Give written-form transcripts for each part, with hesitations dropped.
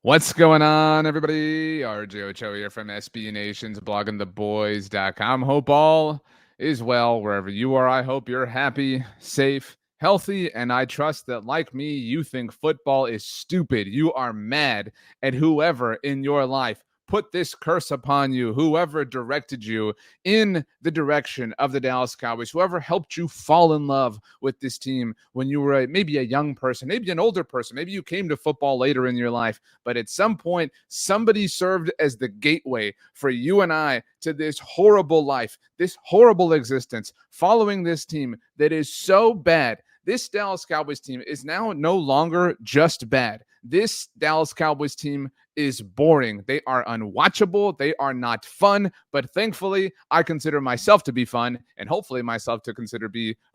What's going on, everybody? RJ Ochoa here from SB Nation's bloggingtheboys.com. Hope all is well wherever you are. I hope you're happy, safe, healthy, and I trust that, like me, you think football is stupid. You are mad at whoever in your life put this curse upon you, whoever directed you in the direction of the Dallas Cowboys, whoever helped you fall in love with this team when you were maybe a young person, maybe an older person, maybe you came to football later in your life. But at some point, somebody served as the gateway for you and I to this horrible life, this horrible existence, following this team that is so bad. This Dallas Cowboys team is now no longer just bad. This Dallas Cowboys team is boring. They are unwatchable. They are not fun. But thankfully, I consider myself to be fun, and hopefully myself to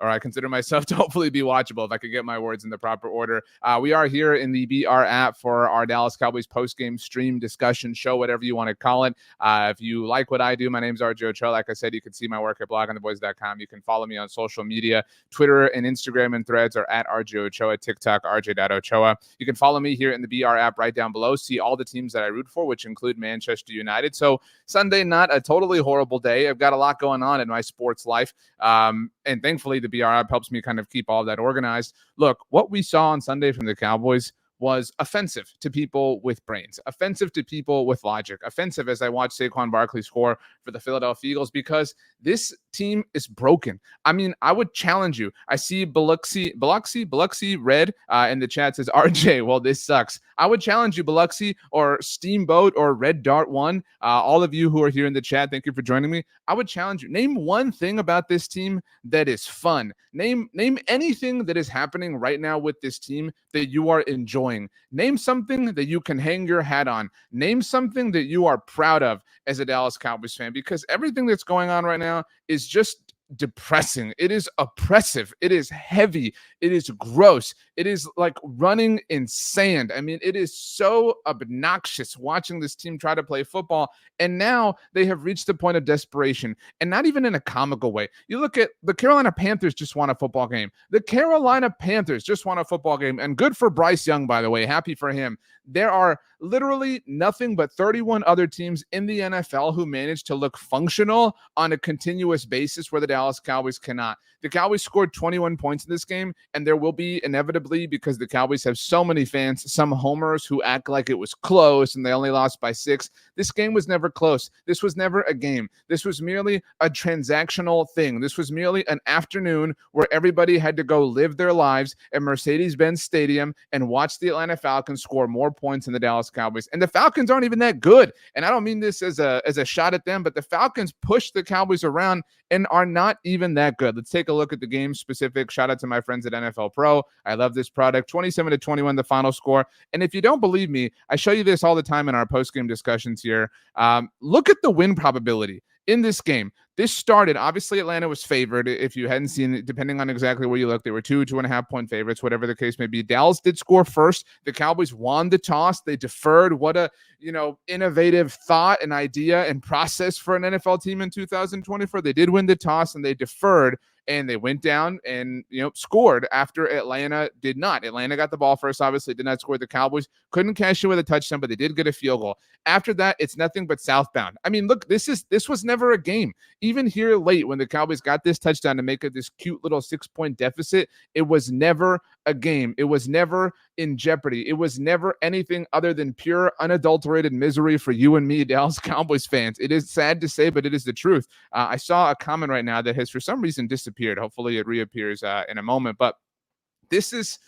I consider myself to hopefully be watchable if I could get my words in the proper order. We are here in the BR app for our Dallas Cowboys postgame stream, discussion, show, whatever you want to call it. If you like what I do, my name is RJ Ochoa. Like I said, you can see my work at bloggingtheboys.com. You can follow me on social media. Twitter and Instagram and Threads are at RJ Ochoa, TikTok, rj.ochoa. You can follow me here in the BR app right down below. See all the teams that I root for, which include Manchester United. So Sunday, not a totally horrible day. I've got a lot going on in my sports life. And thankfully, the BR app helps me kind of keep all of that organized. Look, what we saw on Sunday from the Cowboys was offensive to people with brains, offensive to people with logic, offensive as I watched Saquon Barkley score for the Philadelphia Eagles, because this team is broken. I mean, I would challenge you. I see Biloxi Red in the chat says, RJ, well, this sucks. I would challenge you, Biloxi or Steamboat or Red Dart 1. All of you who are here in the chat, thank you for joining me. I would challenge you. Name one thing about this team that is fun. Name anything that is happening right now with this team that you are enjoying. Name something that you can hang your hat on. Name something that you are proud of as a Dallas Cowboys fan, because everything that's going on right now is just depressing. It is oppressive. It is heavy. It is gross. It is like running in sand. I mean, it is so obnoxious watching this team try to play football. And now they have reached the point of desperation, and not even in a comical way. You look at the Carolina Panthers just won a football game. The Carolina Panthers just won a football game, and good for Bryce Young, by the way. Happy for him. There are literally nothing but 31 other teams in the NFL who manage to look functional on a continuous basis where the Dallas Cowboys cannot. The Cowboys scored 21 points in this game, and there will be inevitably, because the Cowboys have so many fans, some homers who act like it was close and they only lost by 6. This game was never close. This was never a game. This was merely a transactional thing. This was merely an afternoon where everybody had to go live their lives at Mercedes-Benz Stadium and watch the Atlanta Falcons score more points than the Dallas Cowboys. And the Falcons aren't even that good. And I don't mean this as a shot at them, but the Falcons push the Cowboys around and are not even that good. Let's take a look at the game specific. Shout out to my friends at NFL Pro. I love this product. 27-21, the final score. And if you don't believe me, I show you this all the time in our post-game discussions here. Look at the win probability in this game. This started, obviously Atlanta was favored. If you hadn't seen it, depending on exactly where you look, they were 2.5 point favorites, whatever the case may be. Dallas did score first. The Cowboys won the toss. They deferred. What a, innovative thought and idea and process for an NFL team in 2024. They did win the toss and they deferred. And they went down and, scored after Atlanta did not. Atlanta got the ball first, obviously did not score. The Cowboys couldn't cash in with a touchdown, but they did get a field goal. After that, it's nothing but southbound. I mean, look, this was never a game. Even here late when the Cowboys got this touchdown to make it this cute little 6-point deficit, it was never a game. It was never in jeopardy. It was never anything other than pure, unadulterated misery for you and me, Dallas Cowboys fans. It is sad to say, but it is the truth. I saw a comment right now that has for some reason disappeared. Hopefully it reappears in a moment. But this is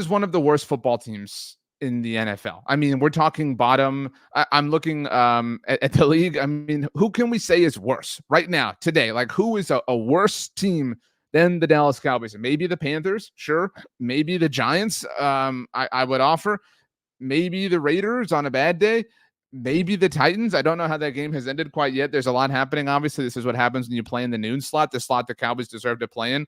one of the worst football teams in the NFL. I mean, we're talking bottom. I'm looking at the league. I mean, who can we say is worse right now, today? Like, who is a worse team than the Dallas Cowboys? Maybe the Panthers, sure. Maybe the Giants, I would offer. Maybe the Raiders on a bad day. Maybe the Titans. I don't know how that game has ended quite yet. There's a lot happening. Obviously, this is what happens when you play in the noon slot, the slot the Cowboys deserve to play in.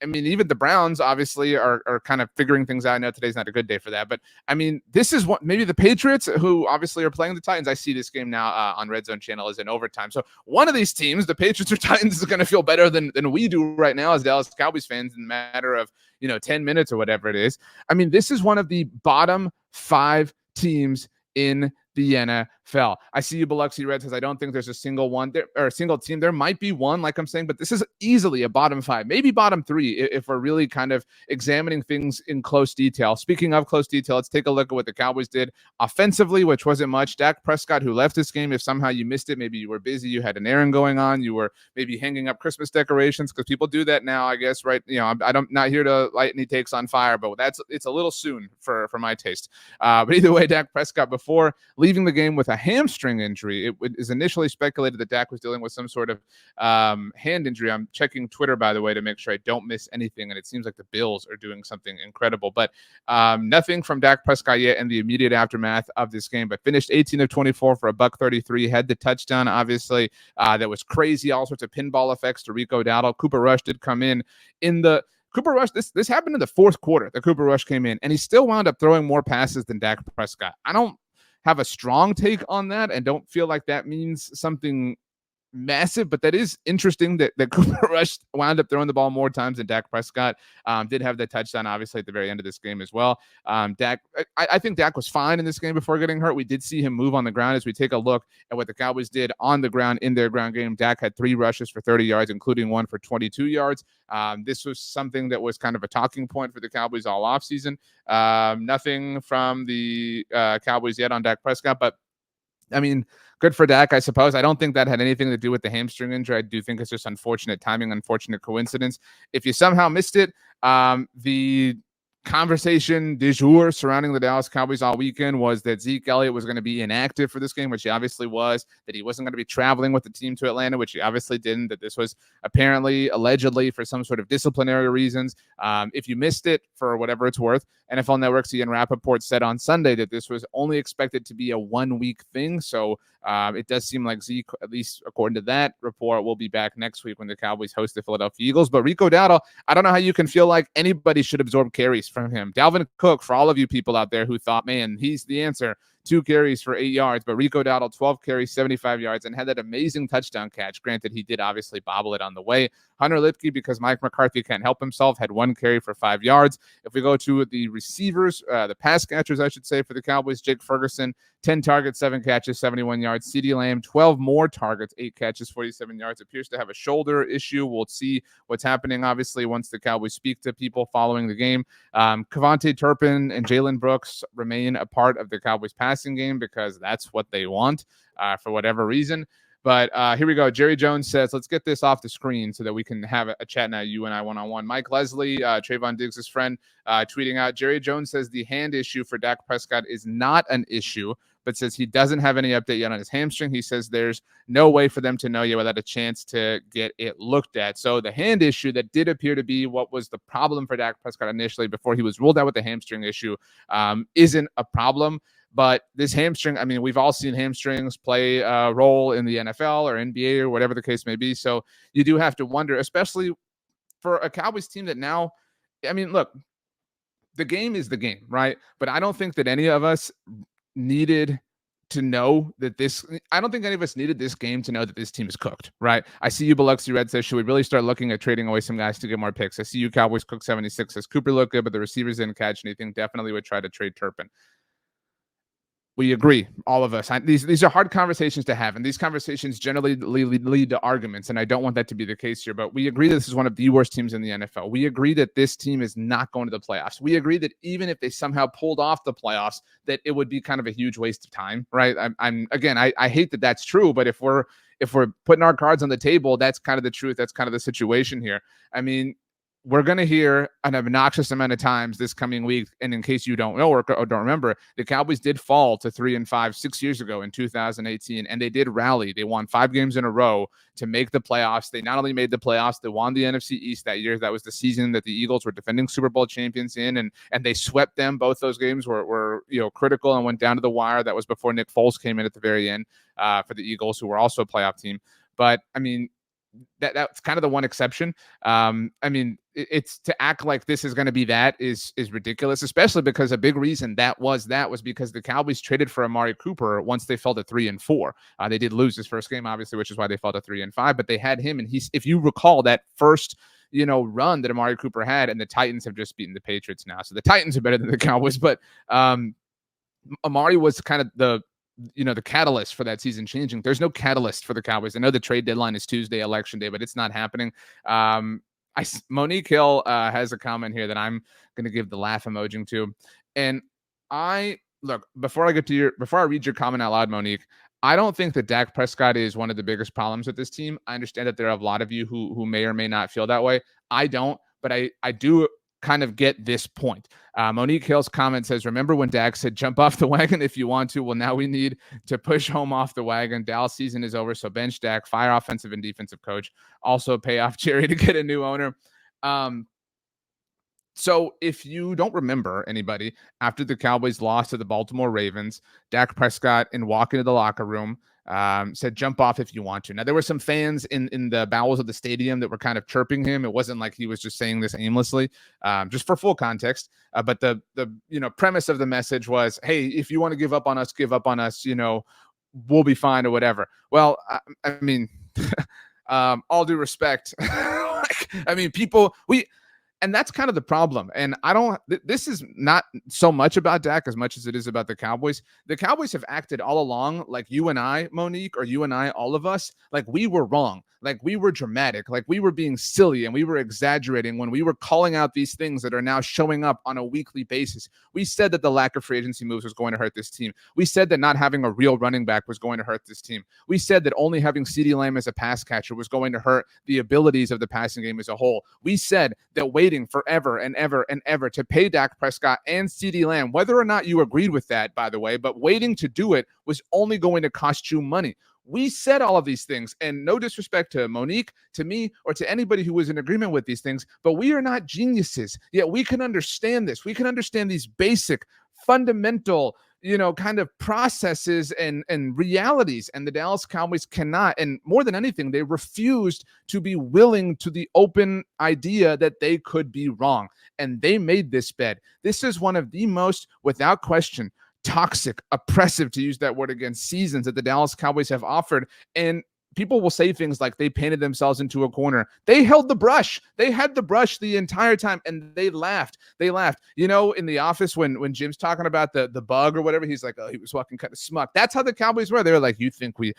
I mean, even the Browns obviously are kind of figuring things out. I know today's not a good day for that, but I mean, this is what maybe the Patriots, who obviously are playing the Titans. I see this game now on Red Zone Channel is in overtime. So one of these teams, the Patriots or Titans, is going to feel better than we do right now as Dallas Cowboys fans in a matter of 10 minutes or whatever it is. I mean, this is one of the bottom 5 teams in the NFL. I see you, Biloxi Red says, I don't think there's a single one there or a single team. There might be one, like I'm saying, but this is easily a bottom 5, maybe bottom 3 if we're really kind of examining things in close detail. Speaking of close detail, let's take a look at what the Cowboys did offensively, which wasn't much. Dak Prescott, who left this game, if somehow you missed it, maybe you were busy, you had an errand going on, you were maybe hanging up Christmas decorations, because people do that now, I guess, right? I'm not here to light any takes on fire, but it's a little soon for my taste. But either way, Dak Prescott, before leaving the game with a hamstring injury, it is initially speculated that Dak was dealing with some sort of hand injury. I'm checking Twitter, by the way, to make sure I don't miss anything, and it seems like the Bills are doing something incredible. But nothing from Dak Prescott yet in the immediate aftermath of this game, but finished 18 of 24 for $133, had the touchdown, obviously, that was crazy, all sorts of pinball effects to Rico Dowdle. Cooper Rush did come in the Cooper Rush, this happened in the fourth quarter. The Cooper Rush came in, and he still wound up throwing more passes than Dak Prescott. I don't have a strong take on that and don't feel like that means something massive, but that is interesting that Cooper Rush wound up throwing the ball more times than Dak Prescott. Did have the touchdown, obviously, at the very end of this game as well. I think Dak was fine in this game before getting hurt. We did see him move on the ground. As we take a look at what the Cowboys did on the ground in their ground game, Dak had 3 rushes for 30 yards, including 1 for 22 yards. This was something that was kind of a talking point for the Cowboys all offseason. Nothing from the Cowboys yet on Dak Prescott, but I mean, good for Dak, I suppose. I don't think that had anything to do with the hamstring injury. I do think it's just unfortunate timing, unfortunate coincidence. If you somehow missed it, the conversation du jour surrounding the Dallas Cowboys all weekend was that Zeke Elliott was going to be inactive for this game, which he obviously was, that he wasn't going to be traveling with the team to Atlanta, which he obviously didn't, that this was apparently, allegedly, for some sort of disciplinary reasons. If you missed it, for whatever it's worth, NFL Network's Ian Rappaport said on Sunday that this was only expected to be a 1-week thing. So it does seem like Zeke, at least according to that report, will be back next week when the Cowboys host the Philadelphia Eagles. But Rico Dowdle, I don't know how you can feel like anybody should absorb carries from him. Dalvin Cook, for all of you people out there who thought, man, he's the answer, 2 carries for 8 yards, but Rico Dowdle, 12 carries, 75 yards, and had that amazing touchdown catch. Granted, he did obviously bobble it on the way. Hunter Lipke, because Mike McCarthy can't help himself, had 1 carry for 5 yards. If we go to the receivers, the pass catchers, I should say, for the Cowboys, Jake Ferguson, 10 targets, 7 catches, 71 yards. CeeDee Lamb, 12 more targets, 8 catches, 47 yards. Appears to have a shoulder issue. We'll see what's happening, obviously, once the Cowboys speak to people following the game. Kevontae Turpin and Jalen Brooks remain a part of the Cowboys passing game because that's what they want for whatever reason. But here we go. Jerry Jones says, let's get this off the screen so that we can have a chat now, you and I, one-on-one. Mike Leslie, Trayvon Diggs' friend, tweeting out, Jerry Jones says the hand issue for Dak Prescott is not an issue, but says he doesn't have any update yet on his hamstring. He says there's no way for them to know yet without a chance to get it looked at. So the hand issue that did appear to be what was the problem for Dak Prescott initially before he was ruled out with the hamstring issue isn't a problem. But this hamstring, I mean, we've all seen hamstrings play a role in the NFL or NBA or whatever the case may be. So you do have to wonder, especially for a Cowboys team that now, I mean, look, the game is the game, right? But I don't think that any of us needed to know that I don't think any of us needed this game to know that this team is cooked, right? I see you, Biloxi Red says, should we really start looking at trading away some guys to get more picks? I see you, Cowboys Cook 76 says, Cooper looked good, but the receivers didn't catch anything. Definitely would try to trade Turpin. We agree, all of us. These are hard conversations to have, and these conversations generally lead to arguments, and I don't want that to be the case here, but we agree that this is one of the worst teams in the NFL. We agree that this team is not going to the playoffs. We agree that even if they somehow pulled off the playoffs, that it would be kind of a huge waste of time, right? I hate that that's true, but if we're putting our cards on the table, that's kind of the truth. That's kind of the situation here. I mean, we're going to hear an obnoxious amount of times this coming week. And in case you don't know or don't remember, the Cowboys did fall to 3-5 6 years ago in 2018, and they did rally. They won 5 games in a row to make the playoffs. They not only made the playoffs, they won the NFC East that year. That was the season that the Eagles were defending Super Bowl champions in, and they swept them. Both those games were critical and went down to the wire. That was before Nick Foles came in at the very end for the Eagles, who were also a playoff team. But I mean, that's kind of the one exception. It's to act like this is going to be that is ridiculous, especially because a big reason that was because the Cowboys traded for Amari Cooper once they fell to 3-4. They did lose his first game, obviously, which is why they fell to 3-5. But they had him, and if you recall that first run that Amari Cooper had, and the Titans have just beaten the Patriots now, so the Titans are better than the Cowboys, but Amari was kind of the catalyst for that season changing. There's no catalyst for the Cowboys. I know the trade deadline is Tuesday, election day, but it's not happening. Monique Hill has a comment here that I'm going to give the laugh emoji to. And before I read your comment out loud, Monique, I don't think that Dak Prescott is one of the biggest problems with this team. I understand that there are a lot of you who may or may not feel that way. I don't, but I do kind of get this point. Monique Hill's comment says, remember when Dak said, jump off the wagon if you want to? Well, now we need to push home off the wagon. Dallas season is over, so bench Dak, fire offensive and defensive coach. Also pay off Jerry to get a new owner. So if you don't remember anybody, after the Cowboys lost to the Baltimore Ravens, Dak Prescott, in walking to the locker room, said, jump off if you want to. Now, there were some fans in the bowels of the stadium that were kind of chirping him. It wasn't like he was just saying this aimlessly, just for full context. But the premise of the message was, hey, if you want to give up on us, we'll be fine or whatever. Well, I mean, all due respect. And that's kind of the problem. And this is not so much about Dak as much as it is about the Cowboys. The Cowboys have acted all along like you and I, Monique, or you and I, all of us, like we were wrong. Like we were dramatic, like we were being silly and we were exaggerating when we were calling out these things that are now showing up on a weekly basis. We said that the lack of free agency moves was going to hurt this team. We said that not having a real running back was going to hurt this team. We said that only having CeeDee Lamb as a pass catcher was going to hurt the abilities of the passing game as a whole. We said that waiting forever and ever and ever to pay Dak Prescott and CeeDee Lamb, whether or not you agreed with that, by the way, but waiting to do it was only going to cost you money. We said all of these things, and no disrespect to Monique, to me, or to anybody who was in agreement with these things, but we are not geniuses. Yet we can understand this. We can understand these basic, fundamental, kind of processes and realities, and the Dallas Cowboys cannot. And more than anything, they refused to be willing to the open idea that they could be wrong. And they made this bet. This is one of the most, without question, toxic, oppressive, to use that word again, seasons that the Dallas Cowboys have offered. And people will say things like they painted themselves into a corner. They held the brush. They had the brush the entire time, and they laughed. They laughed. In the office when Jim's talking about the bug or whatever, he's like, oh, he was walking kind of smuck. That's how the Cowboys were. They were like, you think we're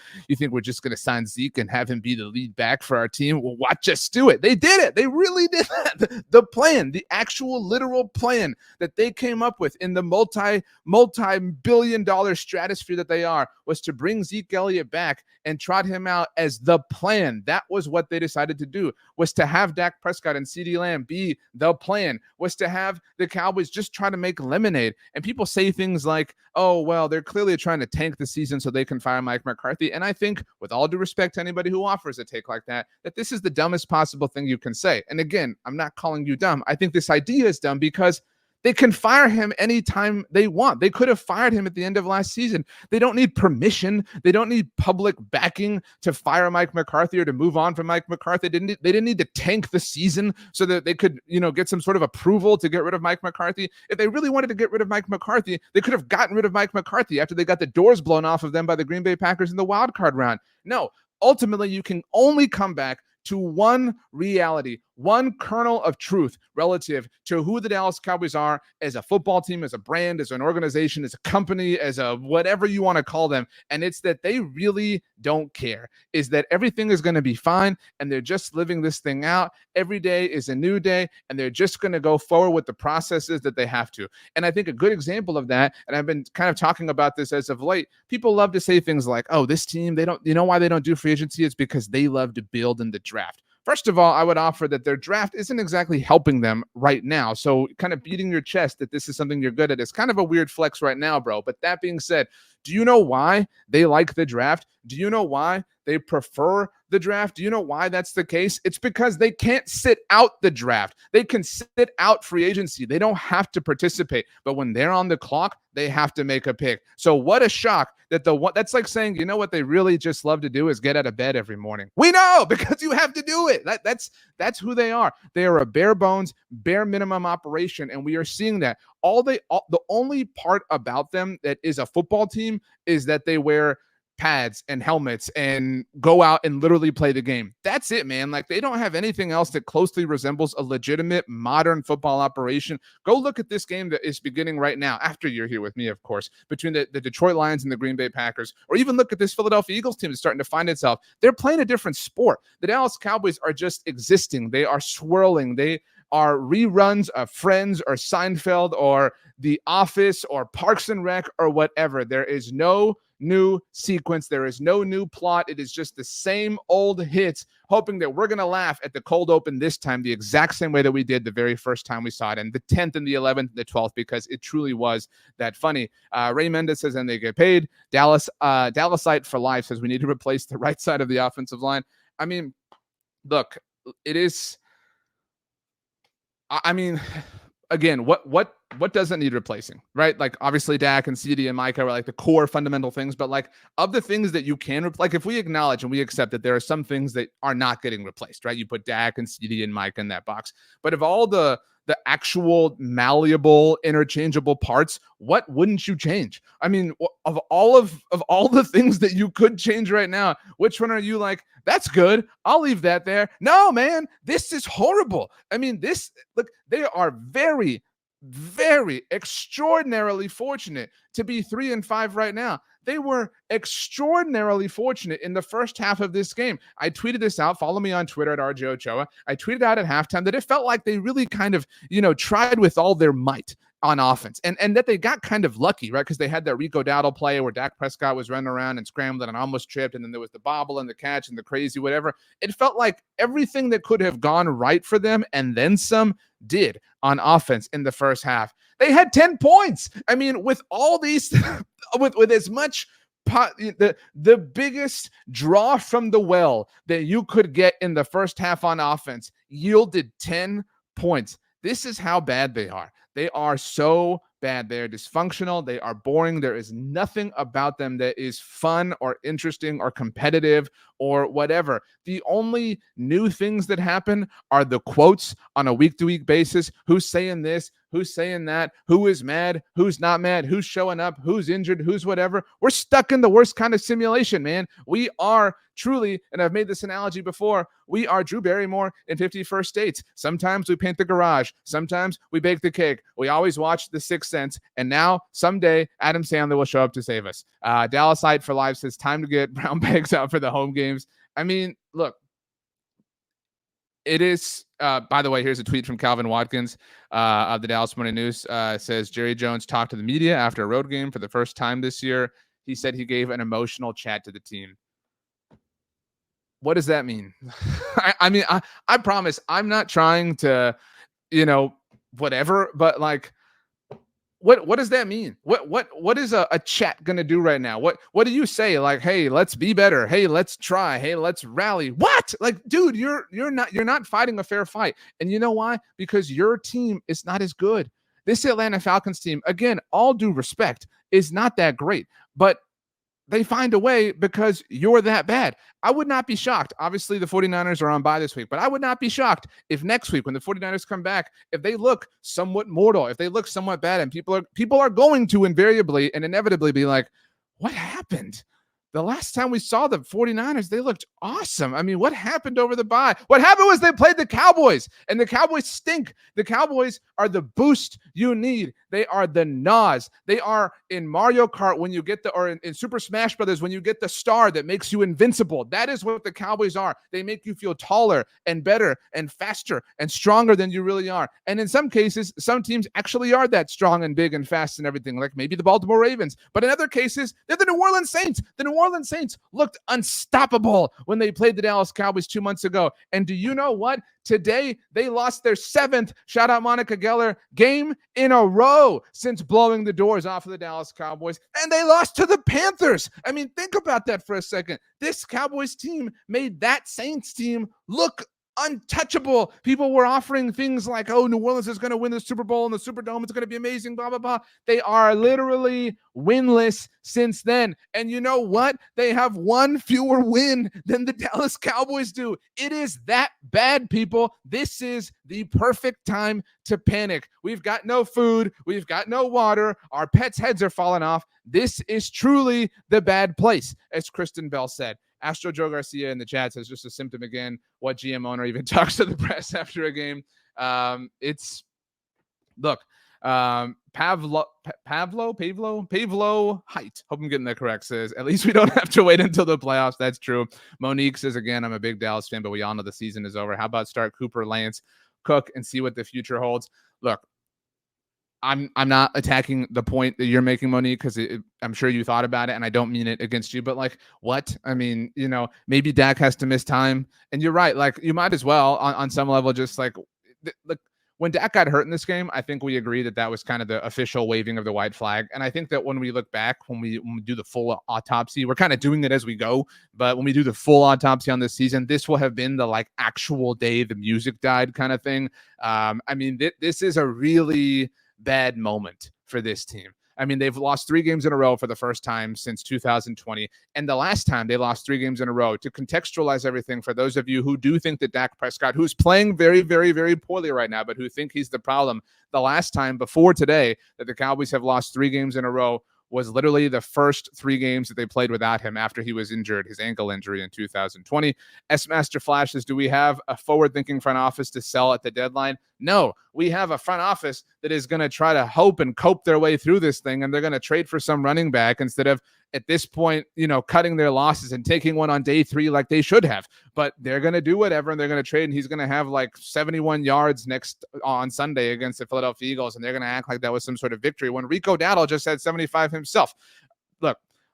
just going to sign Zeke and have him be the lead back for our team? Well, watch us do it. They did it. They really did that. The plan, the actual literal plan that they came up with in the multi-billion-dollar stratosphere that they are was to bring Zeke Elliott back and trot him out as the plan. That was what they decided to do, was to have Dak Prescott and CeeDee Lamb be the plan, was to have the Cowboys just try to make lemonade. And people say things like, oh, well, they're clearly trying to tank the season so they can fire Mike McCarthy. And I think, with all due respect to anybody who offers a take like that this is the dumbest possible thing you can say. And again, I'm not calling you dumb. I think this idea is dumb because they can fire him anytime they want. They could have fired him at the end of last season. They don't need permission. They don't need public backing to fire Mike McCarthy or to move on from Mike McCarthy. They didn't need to tank the season so that they could, get some sort of approval to get rid of Mike McCarthy. If they really wanted to get rid of Mike McCarthy, they could have gotten rid of Mike McCarthy after they got the doors blown off of them by the Green Bay Packers in the wild card round. No, ultimately, you can only come back to one reality, one kernel of truth relative to who the Dallas Cowboys are as a football team, as a brand, as an organization, as a company, as a whatever you want to call them. And it's that they really don't care, is that everything is going to be fine and they're just living this thing out. Every day is a new day and they're just going to go forward with the processes that they have to. And I think a good example of that, and I've been kind of talking about this as of late, people love to say things like, oh, this team, why they don't do free agency? It's because they love to build in the draft. First of all, I would offer that their draft isn't exactly helping them right now. So kind of beating your chest that this is something you're good at is kind of a weird flex right now, bro. But that being said, do you know why they like the draft? Do you know why they prefer the draft? Do you know why that's the case? It's because they can't sit out the draft. They can sit out free agency. They don't have to participate. But when they're on the clock, they have to make a pick. So what a shock that that's like saying, you know what they really just love to do is get out of bed every morning. We know, because you have to do it. That's who they are. They are a bare bones, bare minimum operation, and we are seeing that. The only part about them that is a football team is that they wear pads and helmets and go out and literally play the game. That's it, man. Like, they don't have anything else that closely resembles a legitimate modern football operation. Go look at this game that is beginning right now, after you're here with me, of course, between the Detroit Lions and the Green Bay Packers, or even look at this Philadelphia Eagles team that's starting to find itself. They're playing a different sport. The Dallas Cowboys are just existing. They are swirling. They are reruns of Friends or Seinfeld or The Office or Parks and Rec or whatever. There is no new sequence. There is no new plot. It is just the same old hits, hoping that we're going to laugh at the cold open this time the exact same way that we did the very first time we saw it, and the 10th and the 11th and the 12th, because it truly was that funny. Ray Mendez says, and they get paid. Dallasite for life says, we need to replace the right side of the offensive line. I mean, look, it is... I mean, again, what doesn't need replacing, right? Like, obviously Dak and CD and Micah are like the core fundamental things, but like, of the things that you can, like, if we acknowledge and we accept that there are some things that are not getting replaced, right? You put Dak and CD and Micah in that box, but of all the actual malleable, interchangeable parts, what wouldn't you change? I mean, of all the things that you could change right now, which one are you like, that's good, I'll leave that there? No, man, this is horrible. I mean, look, they are very, very extraordinarily fortunate to be 3-5 right now. They were extraordinarily fortunate in the first half of this game. I tweeted this out. Follow me on Twitter at RJ Ochoa. I tweeted out at halftime that it felt like they really kind of, tried with all their might on offense, and that they got kind of lucky, right? Because they had that Rico Dowdle play where Dak Prescott was running around and scrambling and almost tripped, and then there was the bobble and the catch and the crazy whatever. It felt like everything that could have gone right for them and then some did on offense in the first half. They had 10 points. I mean, with all these, with as much the biggest draw from the well that you could get in the first half on offense yielded 10 points. This is how bad they are. They are so bad. They are dysfunctional. They are boring. There is nothing about them that is fun or interesting or competitive or whatever. The only new things that happen are the quotes on a week-to-week basis. Who's saying this? Who's saying that? Who is mad? Who's not mad? Who's showing up? Who's injured? Who's whatever? We're stuck in the worst kind of simulation, man. We are truly, and I've made this analogy before, we are Drew Barrymore in 51st States. Sometimes we paint the garage. Sometimes we bake the cake. We always watch The Sixth Sense. And now, someday, Adam Sandler will show up to save us. Dallasite for life says, time to get brown bags out for the home games. I mean, look, it is, by the way, here's a tweet from Calvin Watkins of the Dallas Morning News. Says, Jerry Jones talked to the media after a road game for the first time this year. He said he gave an emotional chat to the team. What does that mean? I mean, I promise I'm not trying to, whatever, but like, what does that mean? What is a chat gonna do right now? What do you say? Like, hey, let's be better. Hey, let's try. Hey, let's rally. What? Like, dude, you're not fighting a fair fight. And you know why? Because your team is not as good. This Atlanta Falcons team, again, all due respect, is not that great. But they find a way because you're that bad. I would not be shocked. Obviously, the 49ers are on bye this week, but I would not be shocked if next week when the 49ers come back, if they look somewhat mortal, if they look somewhat bad, and people are going to invariably and inevitably be like, what happened? The last time we saw the 49ers, they looked awesome. I mean, what happened over the bye? What happened was they played the Cowboys, and the Cowboys stink. The Cowboys are the boost you need. They are the NOS. They are in Mario Kart when you get or in Super Smash Brothers when you get the star that makes you invincible. That is what the Cowboys are. They make you feel taller and better and faster and stronger than you really are. And in some cases, some teams actually are that strong and big and fast and everything, like maybe the Baltimore Ravens. But in other cases, they're the New Orleans Saints. The New Orleans Saints looked unstoppable when they played the Dallas Cowboys 2 months ago. And do you know what? Today, they lost their 7th, shout out Monica Geller, game in a row since blowing the doors off of the Dallas Cowboys. And they lost to the Panthers. I mean, think about that for a second. This Cowboys team made that Saints team look untouchable. People were offering things like, oh, New Orleans is going to win the Super Bowl and the Superdome. It's going to be amazing, blah, blah, blah. They are literally winless since then. And you know what? They have one fewer win than the Dallas Cowboys do. It is that bad, people. This is the perfect time to panic. We've got no food. We've got no water. Our pets' heads are falling off. This is truly the bad place, as Kristen Bell said. Astro Joe Garcia in the chat says just a symptom again. What GM owner even talks to the press after a game? Pavlo Height. Hope I'm getting that correct. Says at least we don't have to wait until the playoffs. That's true. Monique says again, I'm a big Dallas fan, but we all know the season is over. How about start Cooper, Lance, Cook, and see what the future holds? Look, I'm not attacking the point that you're making, Monique, because I'm sure you thought about it, and I don't mean it against you, but like, what? I mean, maybe Dak has to miss time, and you're right. Like, you might as well on some level, just like when Dak got hurt in this game, I think we agree that was kind of the official waving of the white flag. And I think that when we look back, when we do the full autopsy, we're kind of doing it as we go. But when we do the full autopsy on this season, this will have been the like actual day the music died kind of thing. I mean, this is a really bad moment for this team. I mean, they've lost 3 games in a row for the first time since 2020. And the last time they lost 3 games in a row, to contextualize everything for those of you who do think that Dak Prescott, who's playing very, very, very poorly right now, but who think he's the problem, the last time before today that the Cowboys have lost 3 games in a row was literally the first 3 games that they played without him after he was injured, his ankle injury in 2020. S Master Flash says, do we have a forward-thinking front office to sell at the deadline? No, we have a front office that is going to try to hope and cope their way through this thing, and they're going to trade for some running back instead of, at this point, cutting their losses and taking one on day 3 like they should have. But they're going to do whatever, and they're going to trade, and he's going to have like 71 yards on Sunday against the Philadelphia Eagles, and they're going to act like that was some sort of victory when Rico Dowdle just had 75 himself.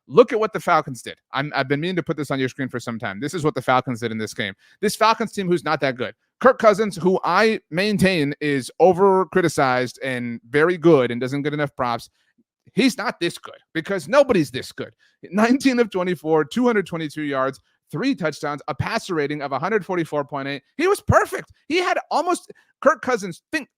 Look at what the Falcons did. I've been meaning to put this on your screen for some time. This is what the Falcons did in this game. This Falcons team who's not that good. Kirk Cousins, who I maintain is over-criticized and very good and doesn't get enough props, he's not this good because nobody's this good. 19 of 24, 222 yards, 3 touchdowns, a passer rating of 144.8. He was perfect. He had almost Kirk Cousins. Think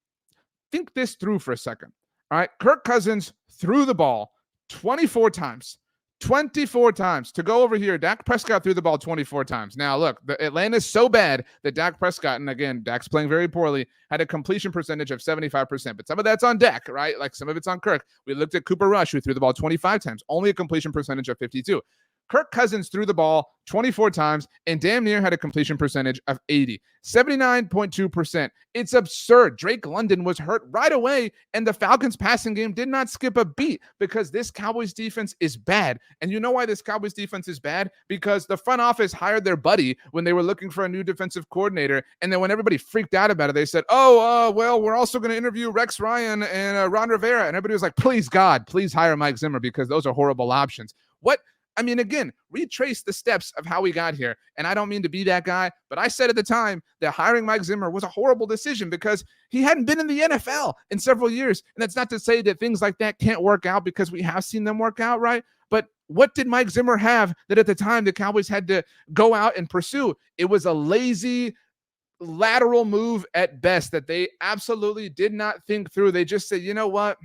this through for a second. All right. Kirk Cousins threw the ball 24 times. 24 times. To go over here, Dak Prescott threw the ball 24 times. Now, look, the Atlanta's so bad that Dak Prescott, and again, Dak's playing very poorly, had a completion percentage of 75%. But some of that's on Dak, right? Like some of it's on Kirk. We looked at Cooper Rush, who threw the ball 25 times, only a completion percentage of 52. Kirk Cousins threw the ball 24 times and damn near had a completion percentage of 80, 79.2%. It's absurd. Drake London was hurt right away, and the Falcons passing game did not skip a beat because this Cowboys defense is bad. And you know why this Cowboys defense is bad? Because the front office hired their buddy when they were looking for a new defensive coordinator. And then when everybody freaked out about it, they said, well, we're also going to interview Rex Ryan and Ron Rivera. And everybody was like, please, God, please hire Mike Zimmer because those are horrible options. What? I mean, again, retrace the steps of how we got here. And I don't mean to be that guy, but I said at the time that hiring Mike Zimmer was a horrible decision because he hadn't been in the NFL in several years. And that's not to say that things like that can't work out because we have seen them work out, right? But what did Mike Zimmer have that at the time the Cowboys had to go out and pursue? It was a lazy lateral move at best that they absolutely did not think through. They just said, you know what?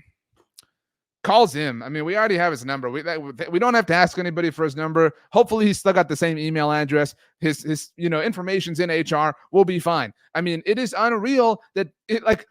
Calls him. I mean, we already have his number. We don't have to ask anybody for his number. Hopefully, he's still got the same email address. His information's in HR. We'll be fine. I mean, it is unreal that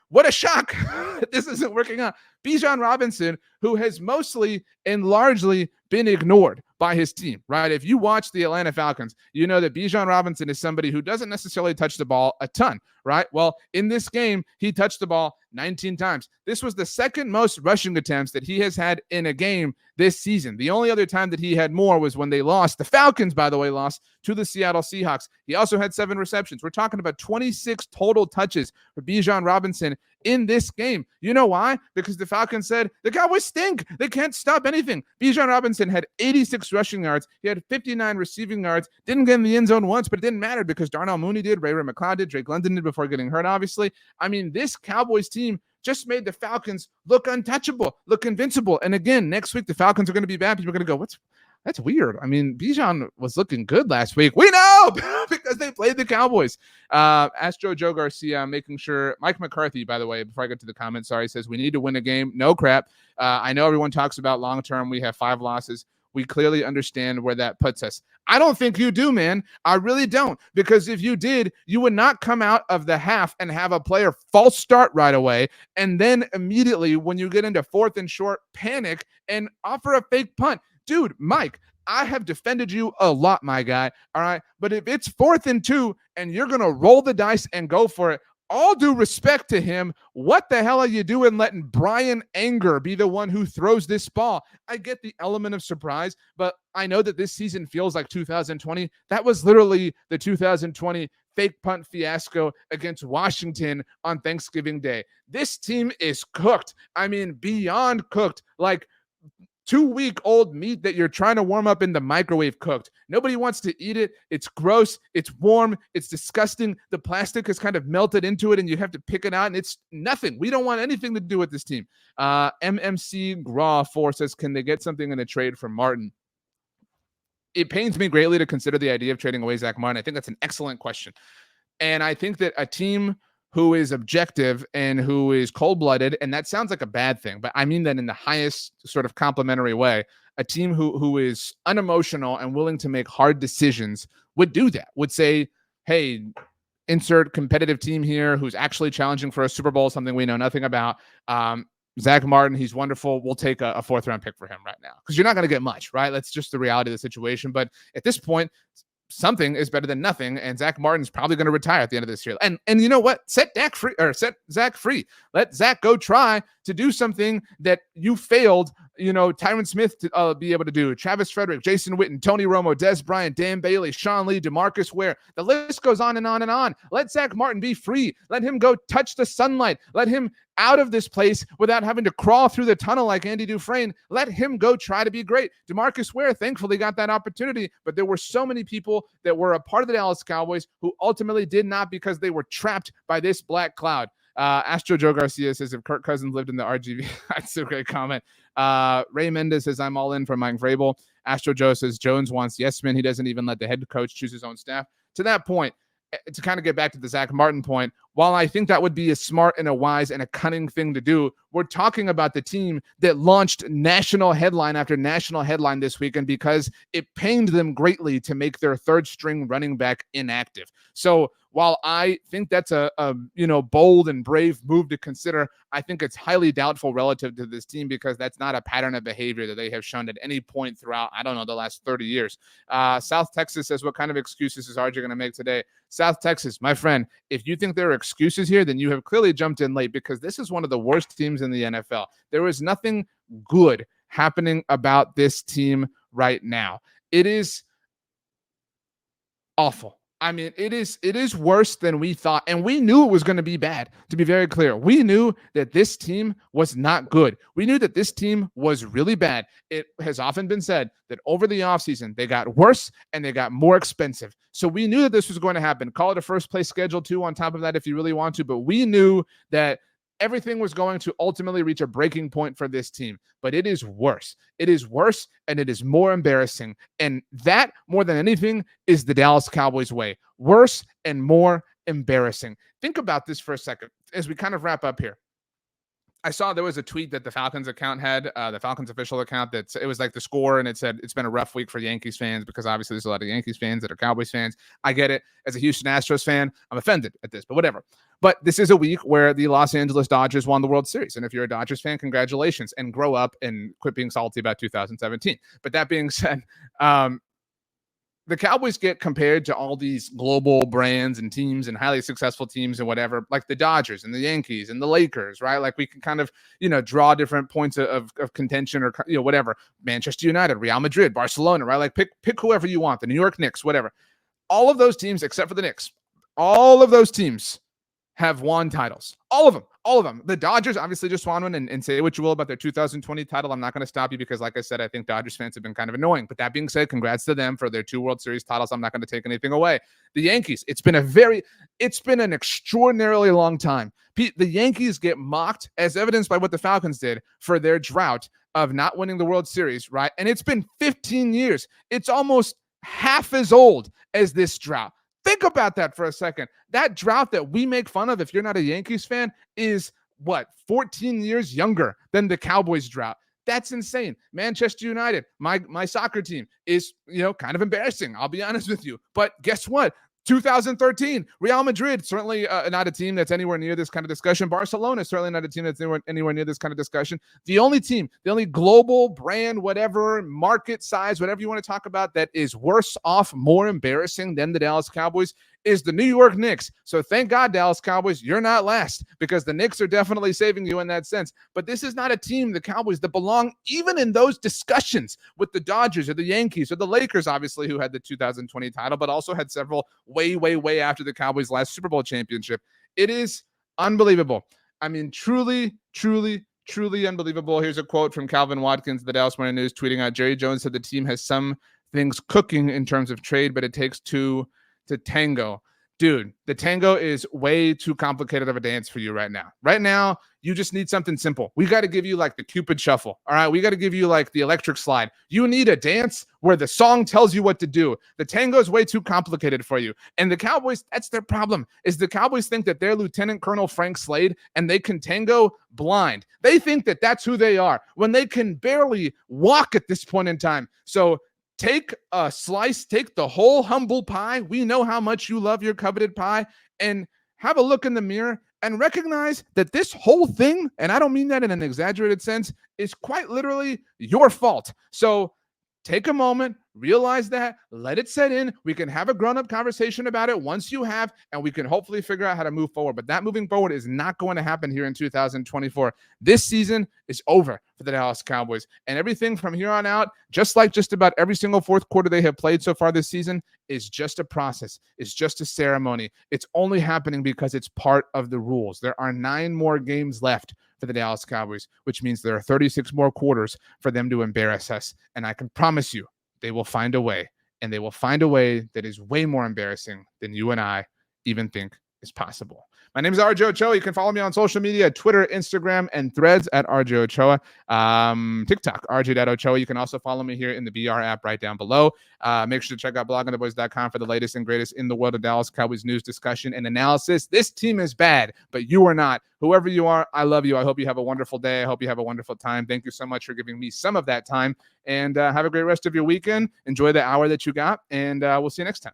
what a shock that this isn't working out. Bijan Robinson, who has mostly and largely been ignored by his team, right? If you watch the Atlanta Falcons, you know that Bijan Robinson is somebody who doesn't necessarily touch the ball a ton, right? Well, in this game, he touched the ball 19 times. This was the second most rushing attempts that he has had in a game this season. The only other time that he had more was when they lost. The Falcons, by the way, lost to the Seattle Seahawks. He also had 7 receptions. We're talking about 26 total touches for Bijan Robinson in this game. You know why? Because the Falcons said, the Cowboys stink. They can't stop anything. Bijan Robinson had 86 rushing yards. He had 59 receiving yards. Didn't get in the end zone once, but it didn't matter because Darnell Mooney did, Ray McLeod did, Drake London did before getting hurt, obviously. I mean, this Cowboys team just made the Falcons look untouchable, look invincible. And again, next week, the Falcons are going to be bad. People are going to go, That's weird. I mean, Bijan was looking good last week. We know because they played the Cowboys. Astro Joe Garcia making sure. Mike McCarthy, by the way, before I get to the comments, sorry, says we need to win a game. No crap. I know everyone talks about long term. We have 5 losses. We clearly understand where that puts us. I don't think you do, man. I really don't. Because if you did, you would not come out of the half and have a player false start right away. And then immediately when you get into 4th and short, panic and offer a fake punt. Dude, Mike, I have defended you a lot, my guy. All right. But if it's 4th and 2 and you're going to roll the dice and go for it, all due respect to him, what the hell are you doing letting Brian Anger be the one who throws this ball? I get the element of surprise, but I know that this season feels like 2020. That was literally the 2020 fake punt fiasco against Washington on Thanksgiving Day. This team is cooked. I mean, beyond cooked. Like 2-week-old meat that you're trying to warm up in the microwave cooked. Nobody wants to eat it. It's gross. It's warm. It's disgusting. The plastic has kind of melted into it and you have to pick it out and it's nothing. We don't want anything to do with this team. MMC Graw 4 says, can they get something in a trade from Martin? It pains me greatly to consider the idea of trading away Zach Martin. I think that's an excellent question. And I think that a team who is objective and who is cold-blooded, and that sounds like a bad thing, but I mean that in the highest sort of complimentary way, a team who is unemotional and willing to make hard decisions would do that, would say, hey, insert competitive team here who's actually challenging for a Super Bowl, something we know nothing about. Zach Martin, he's wonderful. We'll take a 4th-round pick for him right now because you're not going to get much, right? That's just the reality of the situation. But at this point, something is better than nothing, and Zach Martin's probably going to retire at the end of this year. And you know what? Set Zach free. Let Zach go try to do something that you failed, Tyron Smith to be able to do. Travis Frederick, Jason Witten, Tony Romo, Des Bryant, Dan Bailey, Sean Lee, DeMarcus Ware. The list goes on and on and on. Let Zach Martin be free. Let him go touch the sunlight. Let him out of this place without having to crawl through the tunnel like Andy Dufresne. Let him go try to be great. DeMarcus Ware thankfully got that opportunity, but there were so many people that were a part of the Dallas Cowboys who ultimately did not because they were trapped by this black cloud. Astro Joe Garcia says, if Kirk Cousins lived in the RGV, that's a great comment. Ray Mendez says, I'm all in for Mike Vrabel. Astro Joe says, Jones wants yes man. He doesn't even let the head coach choose his own staff. To that point, to kind of get back to the Zach Martin point, while I think that would be a smart and a wise and a cunning thing to do, we're talking about the team that launched national headline after national headline this weekend because it pained them greatly to make their 3rd-string running back inactive. So while I think that's a bold and brave move to consider, I think it's highly doubtful relative to this team because that's not a pattern of behavior that they have shown at any point throughout, the last 30 years. South Texas says, what kind of excuses is RJ going to make today? South Texas, my friend, if you think there are excuses here, then you have clearly jumped in late because this is one of the worst teams in the NFL. There is nothing good happening about this team right now. It is awful. I mean, it is worse than we thought. And we knew it was going to be bad, to be very clear. We knew that this team was not good. We knew that this team was really bad. It has often been said that over the offseason, they got worse and they got more expensive. So we knew that this was going to happen. Call it a first place schedule too on top of that if you really want to. But we knew that everything was going to ultimately reach a breaking point for this team, but it is worse. It is worse, and it is more embarrassing. And that, more than anything, is the Dallas Cowboys way. Worse and more embarrassing. Think about this for a second as we kind of wrap up here. I saw there was a tweet that the Falcons account had, the Falcons official account, that it was like the score, and it said it's been a rough week for Yankees fans because obviously there's a lot of Yankees fans that are Cowboys fans. I get it. As a Houston Astros fan, I'm offended at this, but whatever. But this is a week where the Los Angeles Dodgers won the World Series. And if you're a Dodgers fan, congratulations, and grow up and quit being salty about 2017. But that being said, the Cowboys get compared to all these global brands and teams and highly successful teams and whatever, like the Dodgers and the Yankees and the Lakers, right? Like we can kind of, draw different points of contention or, whatever. Manchester United, Real Madrid, Barcelona, right? Like pick whoever you want, the New York Knicks, whatever. All of those teams, except for the Knicks, all of those teams have won titles. All of them. All of them. The Dodgers obviously just won one, and say what you will about their 2020 title. I'm not going to stop you because, like I said, I think Dodgers fans have been kind of annoying. But that being said, congrats to them for their 2 World Series titles. I'm not going to take anything away. The Yankees, it's been an extraordinarily long time. The Yankees get mocked, as evidenced by what the Falcons did, for their drought of not winning the World Series, right? And it's been 15 years. It's almost half as old as this drought. Think about that for a second. That drought that we make fun of, if you're not a Yankees fan, is 14 years younger than the Cowboys drought. That's insane. Manchester United, my soccer team, is kind of embarrassing. I'll be honest with you. But guess what? 2013, Real Madrid, certainly not a team that's anywhere near this kind of discussion. Barcelona, certainly not a team that's anywhere near this kind of discussion. The only global brand, whatever, market size, whatever you want to talk about, that is worse off, more embarrassing than the Dallas Cowboys is the New York Knicks. So thank God, Dallas Cowboys, you're not last, because the Knicks are definitely saving you in that sense. But this is not a team, the Cowboys, that belong even in those discussions with the Dodgers or the Yankees or the Lakers, obviously, who had the 2020 title, but also had several way after the Cowboys' last Super Bowl championship. It is unbelievable. I mean, truly unbelievable. Here's a quote from Calvin Watkins, the Dallas Morning News, tweeting out, Jerry Jones said the team has some things cooking in terms of trade, but it takes two to tango. Dude, the tango is way too complicated of a dance for you right now. Right now, you just need something simple. We got to give you like the Cupid shuffle. All right. We got to give you like the electric slide. You need a dance where the song tells you what to do. The tango is way too complicated for you. And the Cowboys, that's their problem, is the Cowboys think that they're Lieutenant Colonel Frank Slade and they can tango blind. They think that that's who they are when they can barely walk at this point in time. So take a slice, take the whole humble pie. We know how much you love your coveted pie, and have a look in the mirror and recognize that this whole thing, and I don't mean that in an exaggerated sense, is quite literally your fault. So take a moment, realize that, let it set in. We can have a grown-up conversation about it once you have, and we can hopefully figure out how to move forward. But that moving forward is not going to happen here in 2024. This season is over for the Dallas Cowboys. And everything from here on out, just like just about every single fourth quarter they have played so far this season, is just a process. It's just a ceremony. It's only happening because it's part of the rules. There are 9 more games left for the Dallas Cowboys, which means there are 36 more quarters for them to embarrass us. And I can promise you, they will find a way, and they will find a way that is way more embarrassing than you and I even think is possible. My name is RJ Ochoa. You can follow me on social media, Twitter, Instagram, and Threads at RJ Ochoa. TikTok, RJ.Ochoa. You can also follow me here in the BR app right down below. Make sure to check out bloggingtheboys.com for the latest and greatest in the world of Dallas Cowboys news, discussion, and analysis. This team is bad, but you are not. Whoever you are, I love you. I hope you have a wonderful day. I hope you have a wonderful time. Thank you so much for giving me some of that time, and have a great rest of your weekend. Enjoy the hour that you got, and we'll see you next time.